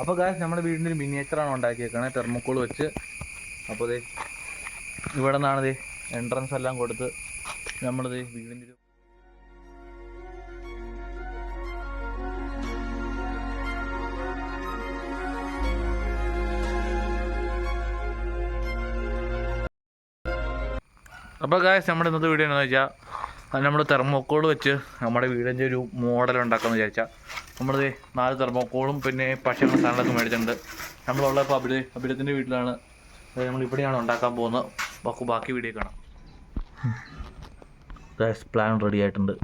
അപ്പോൾ ഗായ്സ് നമ്മുടെ വീടിൻ്റെ ഒരു മിനിയേച്ചറാണ് ഉണ്ടാക്കിയേക്കണേ തെർമോക്കോൾ വെച്ച്. അപ്പോൾ ദേ ഇവിടെ നിന്നാണ് ദേ എൻട്രൻസ് എല്ലാം കൊടുത്ത് നമ്മളിത് വീടിൻ്റെ ഒരു അപ്പോൾ ഗായ്സ് നമ്മുടെ ഇന്നത്തെ വീഡിയോ എന്താണെന്ന് വെച്ചാൽ നമ്മൾ തെർമോക്കോൾ വെച്ച് നമ്മുടെ വീടിൻ്റെ ഒരു മോഡൽ ഉണ്ടാക്കാമെന്ന് വിചാരിച്ചാൽ നമ്മളിത് 4 തെർമോക്കോളും പിന്നെ പശയുള്ള സാധനങ്ങളൊക്കെ മേടിച്ചിട്ടുണ്ട്. നമ്മളുള്ള ഇപ്പോൾ അഭിരത്തിൻ്റെ വീട്ടിലാണ്. നമ്മളിവിടെയാണ് ഉണ്ടാക്കാൻ പോകുന്നത്. ബാക്കി വീഡിയോ കാണാം. ഗായ്സ് പ്ലാൻ റെഡി ആയിട്ടുണ്ട്.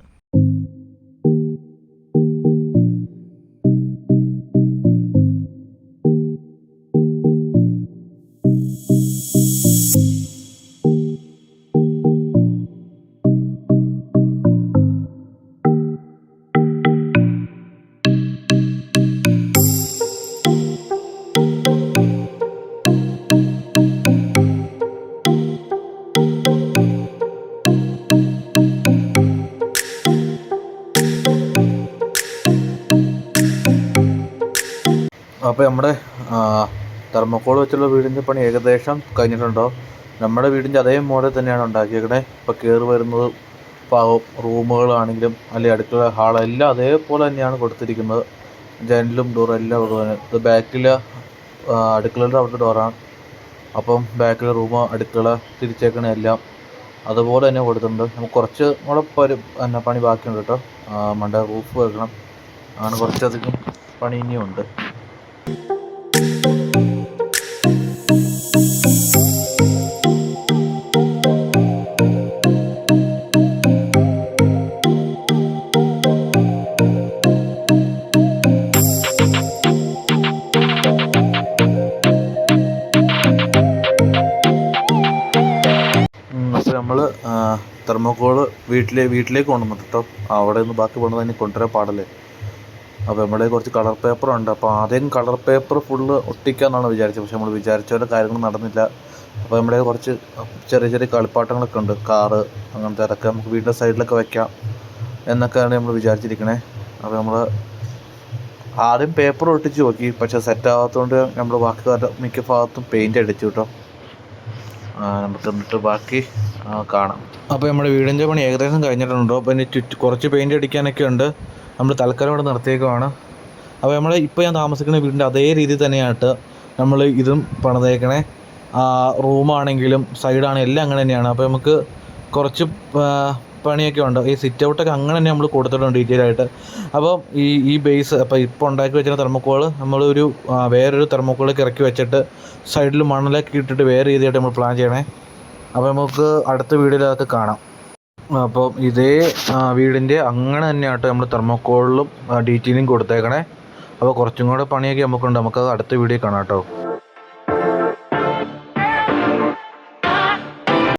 അപ്പോൾ നമ്മുടെ തെർമോക്കോൾ വെച്ചുള്ള വീടിൻ്റെ പണി ഏകദേശം കഴിഞ്ഞിട്ടുണ്ടോ. നമ്മുടെ വീടിൻ്റെ അതേ മോഡൽ തന്നെയാണ് ഉണ്ടാക്കിയേക്കണേ. ഇപ്പോൾ കയറി വരുന്നത് റൂമുകളാണെങ്കിലും അല്ലെങ്കിൽ അടുക്കള ഹാളെല്ലാം അതേപോലെ തന്നെയാണ് കൊടുത്തിരിക്കുന്നത്. ജനലും ഡോറും എല്ലാം അതുപോലെ. ഇത് ബാക്കിൽ അടുക്കളയുടെ അവിടെ ഡോറാണ്. അപ്പം ബാക്കിലെ റൂം അടുക്കള തിരിച്ചേക്കണ എല്ലാം അതുപോലെ തന്നെ കൊടുത്തിട്ടുണ്ട്. നമുക്ക് കുറച്ച് കൂടെ പണി ബാക്കിയുണ്ട് കേട്ടോ. മണ്ട റൂഫ് വെക്കണം, അങ്ങനെ കുറച്ചധികം പണി ഇനിയുണ്ട്. നമ്മൾ തെർമോക്കോൾ വീട്ടിലേക്ക് കൊണ്ടുവന്നു കേട്ടോ. അവിടെ നിന്ന് ബാക്കി കൊണ്ടു തന്നെ കൊണ്ടുവരാൻ പാടല്ലേ. അപ്പോൾ നമ്മുടെ കുറച്ച് കളർ പേപ്പറുണ്ട്. അപ്പോൾ ആദ്യം കളർ പേപ്പർ ഫുള്ള് ഒട്ടിക്കാമെന്നാണ് വിചാരിച്ചത്. പക്ഷെ നമ്മൾ വിചാരിച്ച പോലെ കാര്യങ്ങൾ നടന്നില്ല. അപ്പോൾ നമ്മുടെ കുറച്ച് ചെറിയ ചെറിയ കളിപ്പാട്ടങ്ങളൊക്കെ ഉണ്ട്, കാറ് അങ്ങനത്തെ അതൊക്കെ നമുക്ക് വീടിൻ്റെ സൈഡിലൊക്കെ വയ്ക്കാം എന്നൊക്കെയാണ് നമ്മൾ വിചാരിച്ചിരിക്കണേ. അപ്പോൾ നമ്മൾ ആദ്യം പേപ്പർ ഒട്ടിച്ച് നോക്കി, പക്ഷേ സെറ്റ് ആകാത്തതുകൊണ്ട് നമ്മൾ ബാക്കി മിക്ക ഭാഗത്തും പെയിൻ്റ് അടിച്ചു കേട്ടോ. നമുക്ക് എന്നിട്ട് ബാക്കി കാണാം. അപ്പോൾ നമ്മുടെ വീടിൻ്റെ പണി ഏകദേശം കഴിഞ്ഞിട്ടുണ്ടോ. അപ്പോൾ ഇനി കുറച്ച് പെയിൻ്റ് അടിക്കാനൊക്കെ ഉണ്ട്. നമ്മൾ തൽക്കാലം ഇവിടെ നിർത്തിയേക്കുവാണ്. അപ്പോൾ നമ്മൾ ഇപ്പോൾ ഞാൻ താമസിക്കുന്ന വീടിൻ്റെ അതേ രീതിയിൽ തന്നെയായിട്ട് നമ്മൾ ഇതും പണിതേക്കണേ. റൂമാണെങ്കിലും സൈഡാണെങ്കിലും എല്ലാം അങ്ങനെ തന്നെയാണ്. അപ്പോൾ നമുക്ക് കുറച്ച് പണിയൊക്കെ ഉണ്ട്. ഈ സിറ്റ് ഔട്ടൊക്കെ അങ്ങനെ തന്നെ നമ്മൾ കൊടുത്തിട്ടുണ്ട് ഡീറ്റെയിൽ ആയിട്ട്. അപ്പോൾ ഈ ബേസ് ഇപ്പോൾ ഉണ്ടാക്കി വെച്ചിരുന്ന തെർമോക്കോൾ നമ്മളൊരു വേറൊരു തെർമോക്കോളിലേക്ക് ഇറക്കി വെച്ചിട്ട് സൈഡിൽ മണലൊക്കെ ഇട്ടിട്ട് വേറെ രീതിയായിട്ട് നമ്മൾ പ്ലാൻ ചെയ്യണേ. അപ്പോൾ നമുക്ക് അടുത്ത വീഡിയോയിൽ അതൊക്കെ കാണാം. അപ്പോൾ ഇതേ വീടിൻ്റെ അങ്ങനെ തന്നെയായിട്ട് നമ്മൾ തെർമോക്കോളിലും ഡീറ്റെയിലിംഗ് കൊടുത്തേക്കണേ. അപ്പോൾ കുറച്ചും കൂടെ പണിയൊക്കെ നമുക്കുണ്ട്. നമുക്കത് അടുത്ത വീഡിയോ കാണാം കേട്ടോ.